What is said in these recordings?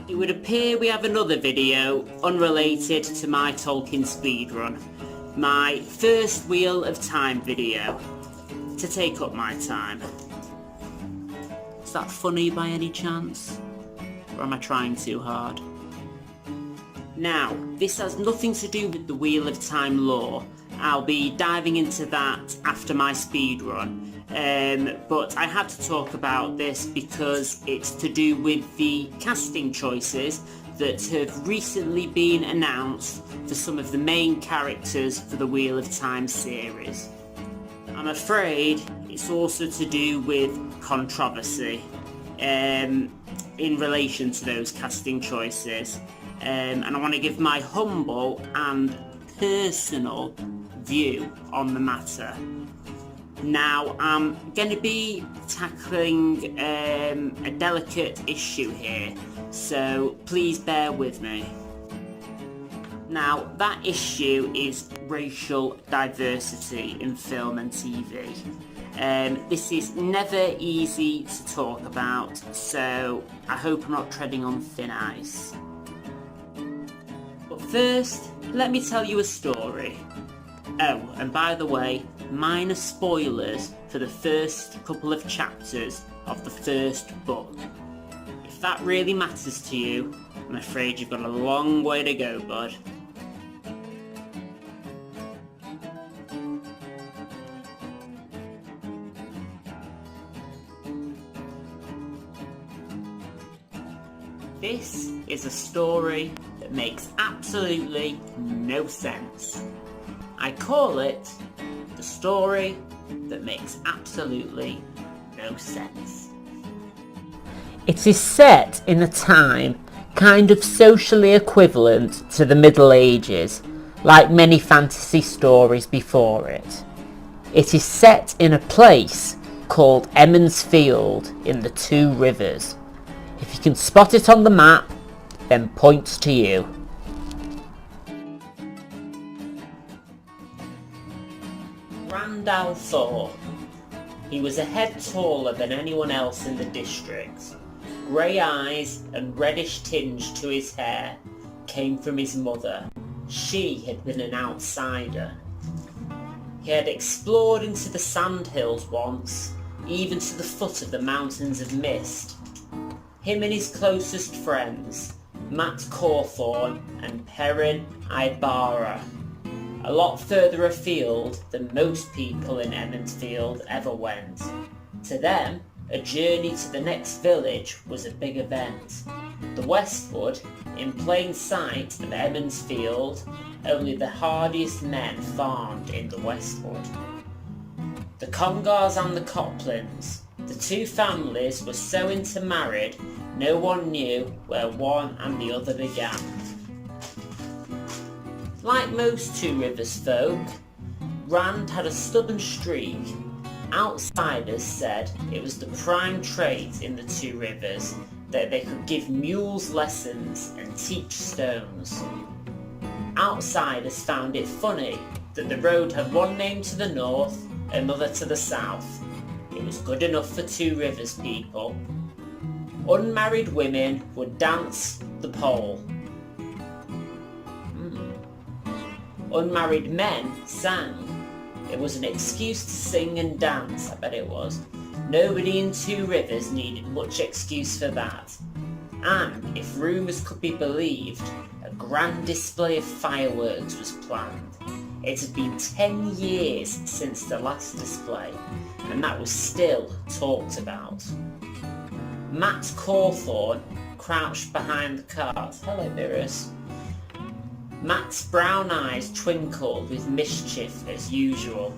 It would appear we have another video unrelated to my Tolkien speedrun. My first Wheel of Time video to take up my time. Is that funny by any chance? Or am I trying too hard? Now, this has nothing to do with the Wheel of Time lore. I'll be diving into that after my speedrun. But I had to talk about this because it's to do with the casting choices that have recently been announced for some of the main characters for the Wheel of Time series. I'm afraid it's also to do with controversy in relation to those casting choices, and I want to give my humble and personal view on the matter. Now, I'm going to be tackling a delicate issue here, so please bear with me. Now, that issue is racial diversity in film and TV. This is never easy to talk about, so I hope I'm not treading on thin ice. But first, let me tell you a story. Oh, and by the way, minor spoilers for the first couple of chapters of the first book. If that really matters to you, I'm afraid you've got a long way to go, bud. This is a story that makes absolutely no sense. I call it the story that makes absolutely no sense. It is set in a time kind of socially equivalent to the Middle Ages, like many fantasy stories before it. It is set in a place called Emond's Field in the Two Rivers. If you can spot it on the map, then points to you. Randall Thor. He was a head taller than anyone else in the district. Grey eyes and reddish tinge to his hair came from his mother. She had been an outsider. He had explored into the sandhills once, even to the foot of the mountains of mist. Him and his closest friends, Matt Cawthorne and Perrin Ibarra, a lot further afield than most people in Emond's Field ever went. To them, a journey to the next village was a big event. The Westwood, in plain sight of Emond's Field, only the hardiest men farmed in the Westwood. The Congars and the Coplins, the two families were so intermarried, no one knew where one and the other began. Like most Two Rivers folk, Rand had a stubborn streak. Outsiders said it was the prime trait in the Two Rivers that they could give mules lessons and teach stones. Outsiders found it funny that the road had one name to the north, another to the south. It was good enough for Two Rivers people. Unmarried women would dance the pole. Unmarried men sang. It was an excuse to sing and dance, I bet it was. Nobody in Two Rivers needed much excuse for that. And, if rumours could be believed, a grand display of fireworks was planned. It had been 10 years since the last display, and that was still talked about. Matt Cawthorne crouched behind the cart. Hello, mirrors. Matt's brown eyes twinkled with mischief as usual.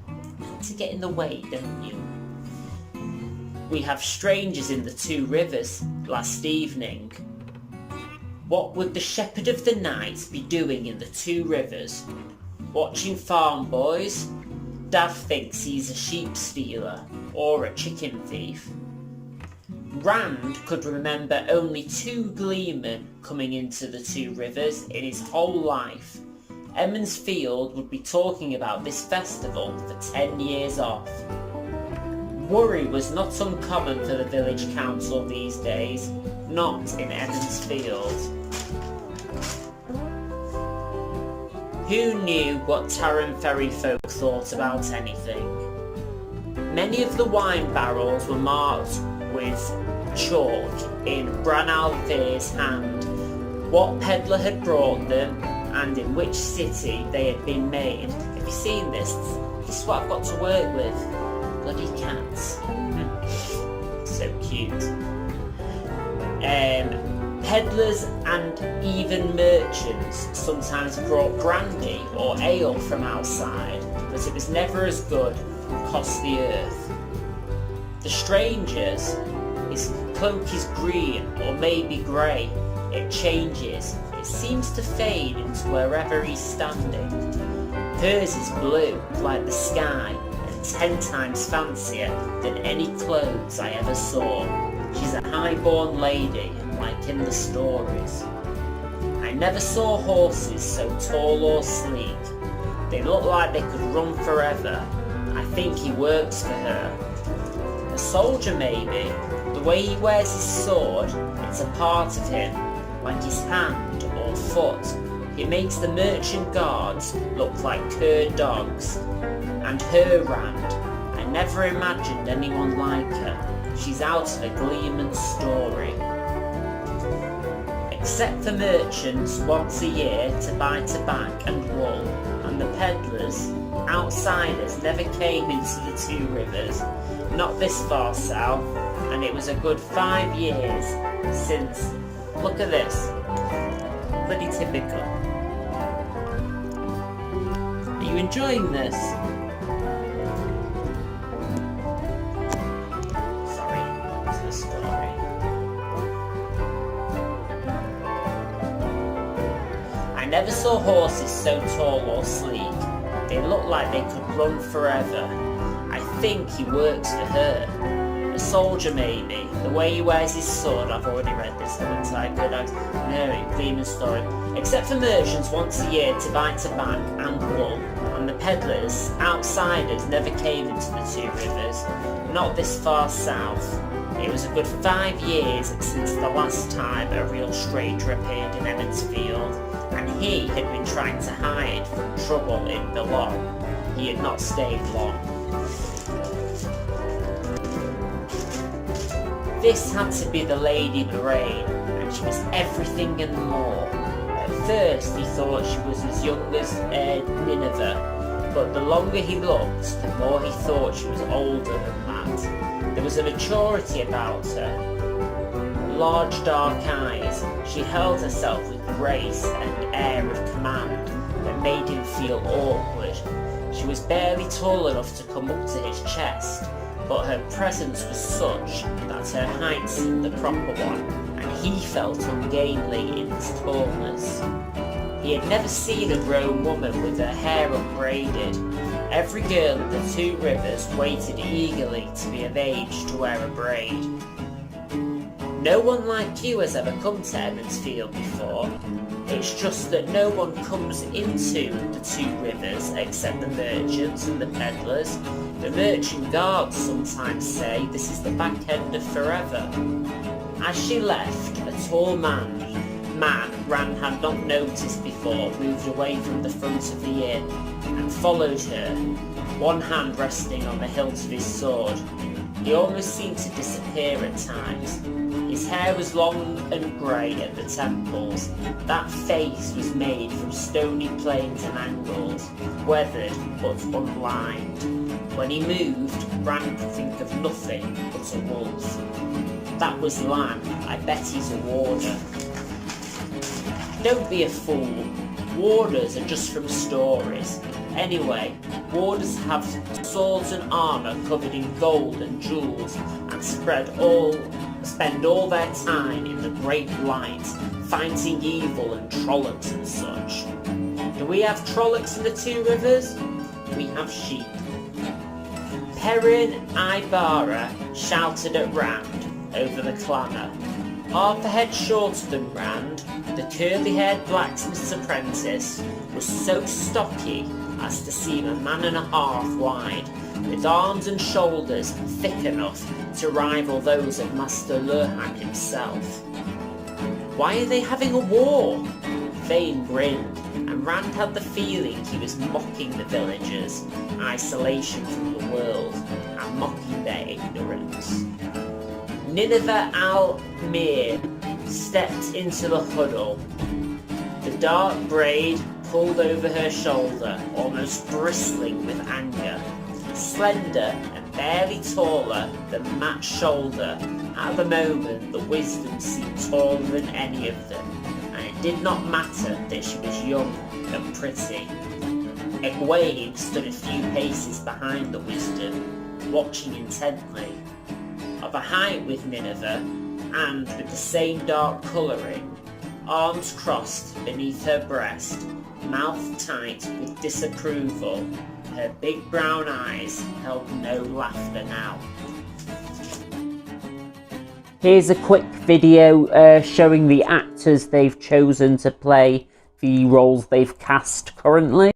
You like to get in the way, don't you? We have strangers in the Two Rivers last evening. What would the Shepherd of the Night be doing in the Two Rivers? Watching farm boys? Dad thinks he's a sheep stealer or a chicken thief. Rand could remember only 2 gleemen coming into the Two Rivers in his whole life. Emond's Field would be talking about this festival for 10 years off. Worry was not uncommon for the village council these days, not in Emmonsfield. Who knew what Tarrant Ferry folk thought about anything? Many of the wine barrels were marked with chalk in Branal Veer's hand, what peddler had brought them and in which city they had been made. Have you seen this? This is what I've got to work with. Bloody cats. So cute. Peddlers and even merchants sometimes brought brandy or ale from outside, but it was never as good and cost the earth. The strangers, his cloak is green or maybe grey. It changes. It seems to fade into wherever he's standing. Hers is blue, like the sky, and 10 times fancier than any clothes I ever saw. She's a high-born lady, like in the stories. I never saw horses so tall or sleek. They look like they could run forever. I think he works for her. A soldier maybe. The way he wears his sword, it's a part of him, like his hand or foot. It makes the merchant guards look like cur dogs. And her Rand, I never imagined anyone like her. She's out of a Gleeman story. Except for merchants once a year to buy tobacco and wool, and the peddlers, outsiders never came into the Two Rivers, not this far south, and it was a good 5 years since. Look at this. Bloody typical. Are you enjoying this? I never saw horses so tall or sleek. They look like they could run forever. I think he works for her. A soldier maybe. The way he wears his sword, I've already read this, haven't I? Good, no, Gleeman story. Except for merchants once a year to buy tobacco and wool, and the peddlers, outsiders, never came into the Two Rivers, not this far south. It was a good 5 years since the last time a real stranger appeared in Emmonsfield, and he had been trying to hide from trouble in Belong. He had not stayed long. This had to be the Lady Lorraine, and she was everything and more. At first he thought she was as young as Nineveh, but the longer he looked, the more he thought she was older than that. There was a maturity about her. Large dark eyes, she held herself with grace and air of command that made him feel awkward. She was barely tall enough to come up to his chest, but her presence was such that her height seemed the proper one, and he felt ungainly in his tallness. He had never seen a grown woman with her hair upbraided. Every girl at the Two Rivers waited eagerly to be of age to wear a braid. No one like you has ever come to Emmonsfield before. It's just that no one comes into the Two Rivers except the merchants and the peddlers. The merchant guards sometimes say this is the back end of forever. As she left, a tall man Ran had not noticed before moved away from the front of the inn and followed her, one hand resting on the hilt of his sword. He almost seemed to disappear at times. His hair was long and grey at the temples. That face was made from stony planes and angles, weathered but unlined. When he moved, Ran could think of nothing but a wolf. That was Lan. I bet he's a warder. Don't be a fool. Warders are just from stories. Anyway, warders have swords and armour covered in gold and jewels and spend all their time in the great light, fighting evil and trollocs and such. Do we have trollocs in the Two Rivers? We have sheep. Perrin Ibarra shouted at Rand over the clamour. Half a head shorter than Rand, the curly-haired blacksmith's apprentice was so stocky as to seem a man and a half wide, with arms and shoulders thick enough to rival those of Master Lurhan himself. "Why are they having a war?" Thane grinned, and Rand had the feeling he was mocking the villagers' isolation from the world and mocking their ignorance. Nineveh al-Mir stepped into the huddle. The dark braid pulled over her shoulder, almost bristling with anger. Slender and barely taller than Matt's shoulder, at the moment the wisdom seemed taller than any of them, and it did not matter that she was young and pretty. Egwene stood a few paces behind the wisdom, watching intently. Of a height with Nineveh, and with the same dark colouring, arms crossed beneath her breast, mouth tight with disapproval, her big brown eyes held no laughter now. Here's a quick video showing the actors they've chosen to play the roles they've cast currently.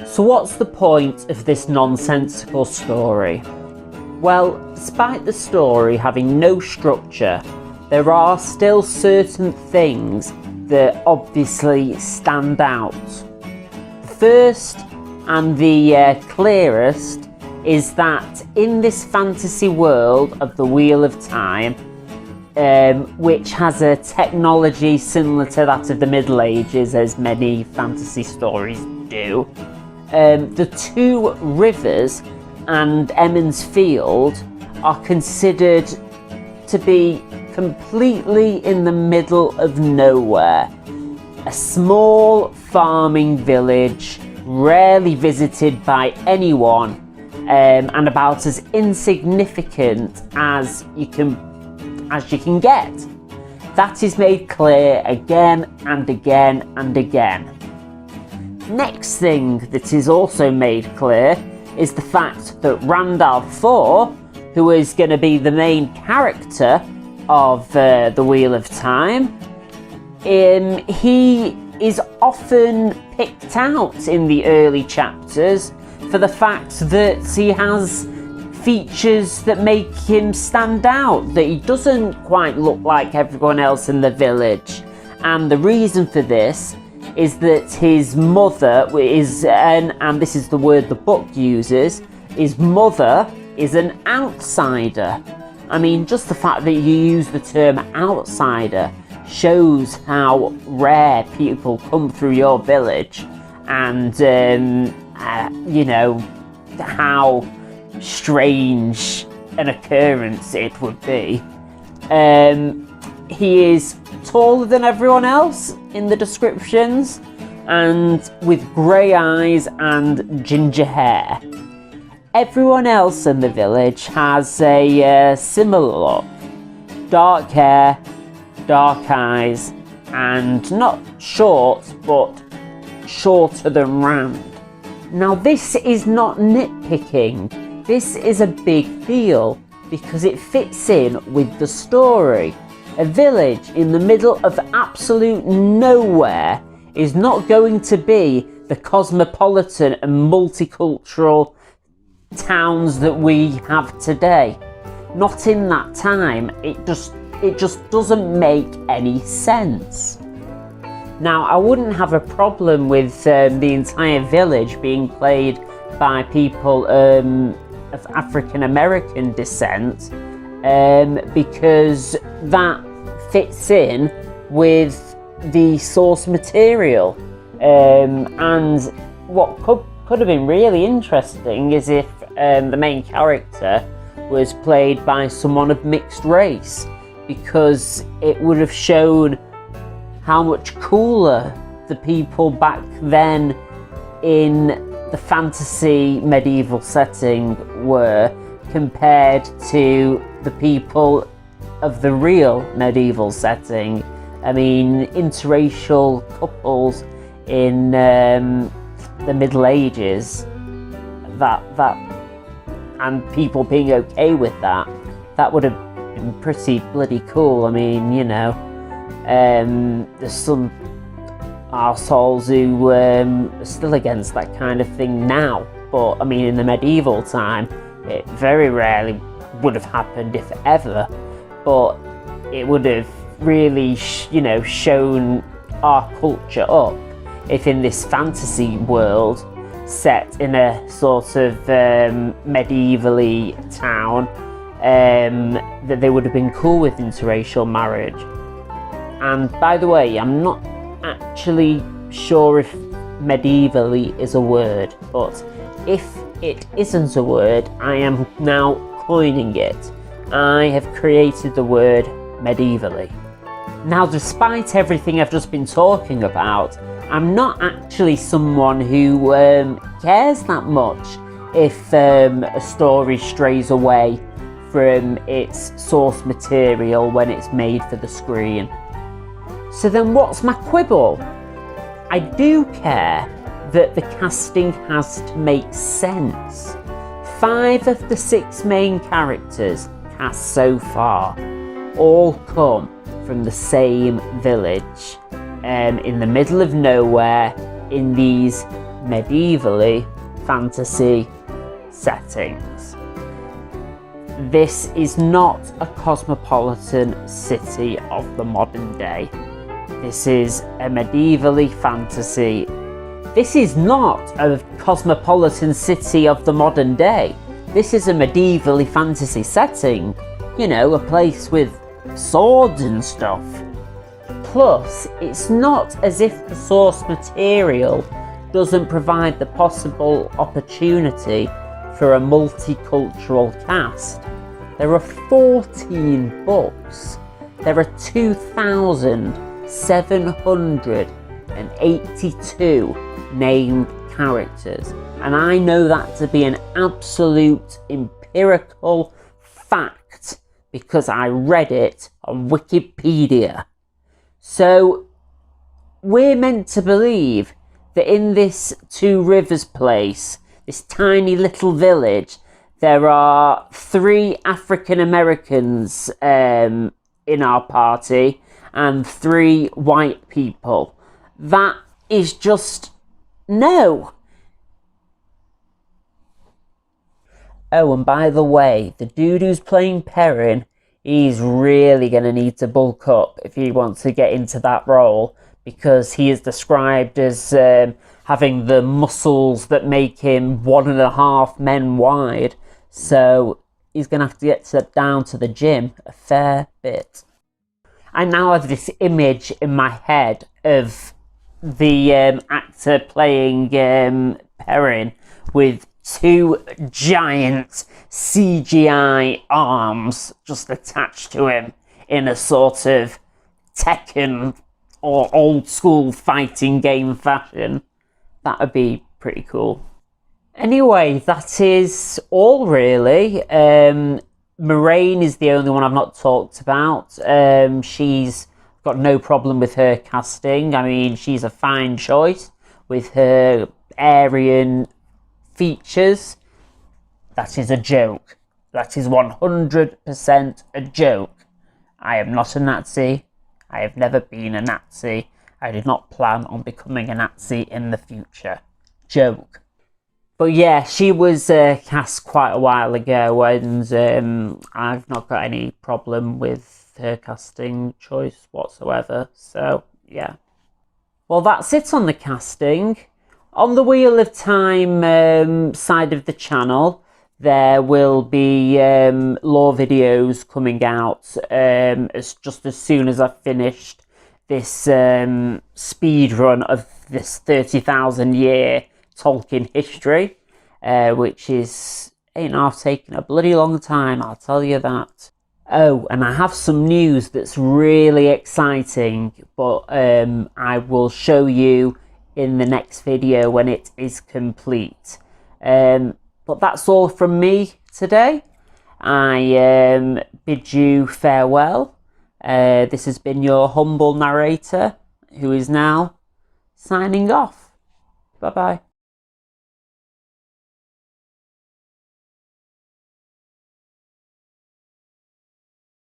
So what's the point of this nonsensical story? Well, despite the story having no structure, there are still certain things that obviously stand out. The first and the clearest is that in this fantasy world of the Wheel of Time, which has a technology similar to that of the Middle Ages, as many fantasy stories do, the two rivers and Emond's Field are considered to be completely in the middle of nowhere. A small farming village, rarely visited by anyone, and about as insignificant as you can get. That is made clear again and again and again. Next thing that is also made clear is the fact that Randall IV, who is going to be the main character of the Wheel of Time, he is often picked out in the early chapters for the fact that he has features that make him stand out, that he doesn't quite look like everyone else in the village. And the reason for this is that his mother is, and this is the word the book uses, his mother is an outsider. I mean, just the fact that you use the term outsider shows how rare people come through your village, and you know, how strange an occurrence it would be. He is taller than everyone else in the descriptions, and with grey eyes and ginger hair. Everyone else in the village has a similar look. Dark hair, dark eyes, and not short, but shorter than Rand. Now this is not nitpicking, this is a big deal because it fits in with the story. A village in the middle of absolute nowhere is not going to be the cosmopolitan and multicultural towns that we have today. Not in that time. It just doesn't make any sense. Now, I wouldn't have a problem with the entire village being played by people of African American descent, because that fits in with the source material. And what could have been really interesting is if the main character was played by someone of mixed race, because it would have shown how much cooler the people back then in the fantasy medieval setting were compared to the people of the real medieval setting. I mean, interracial couples in the Middle Ages, that and people being okay with that would have been pretty bloody cool. I mean, you know, there's some arseholes who are still against that kind of thing now, but I mean, in the medieval time, it very rarely would have happened, if ever. But it would have really, shown our culture up if in this fantasy world set in a sort of medievally town, that they would have been cool with interracial marriage. And by the way, I'm not actually sure if medievally is a word, but if it isn't a word, I am now coining it. I have created the word medievally. Now, despite everything I've just been talking about, I'm not actually someone who cares that much if a story strays away from its source material when it's made for the screen. So then what's my quibble? I do care that the casting has to make sense. 5 of the 6 main characters cast so far all come from the same village, in the middle of nowhere, in these medievally fantasy settings. This is not a cosmopolitan city of the modern day. This is a medievally fantasy. This is not a cosmopolitan city of the modern day. This is a medievally fantasy setting. You know, a place with swords and stuff. Plus, it's not as if the source material doesn't provide the possible opportunity for a multicultural cast. There are 14 books. There are 2,782 named characters. And I know that to be an absolute empirical fact because I read it on Wikipedia. So we're meant to believe that in this Two Rivers place, this tiny little village, there are 3 African Americans in our party and 3 white people. That is just no. Oh, and by the way, the dude who's playing Perrin, he's really going to need to bulk up if he wants to get into that role, because he is described as having the muscles that make him 1.5 men wide. So he's going to have to get down to the gym a fair bit. I now have this image in my head of the actor playing Perrin with 2 giant CGI arms just attached to him in a sort of Tekken or old school fighting game fashion. That would be pretty cool. Anyway, that is all really. Moraine is the only one I've not talked about. She's got no problem with her casting. I mean, she's a fine choice with her Aryan features. That is a joke. That is 100% a joke. I am not a Nazi. I have never been a Nazi. I did not plan on becoming a Nazi in the future. Joke. But yeah, she was cast quite a while ago, and I've not got any problem with her casting choice whatsoever. So yeah. Well, that's it on the casting. On the Wheel of Time side of the channel, there will be lore videos coming out just as soon as I've finished this speed run of this 30,000 year Tolkien history, which ain't half taking a bloody long time, I'll tell you that. Oh, and I have some news that's really exciting, but I will show you in the next video when it is complete. But that's all from me today. I bid you farewell. This has been your humble narrator, who is now signing off. Bye-bye.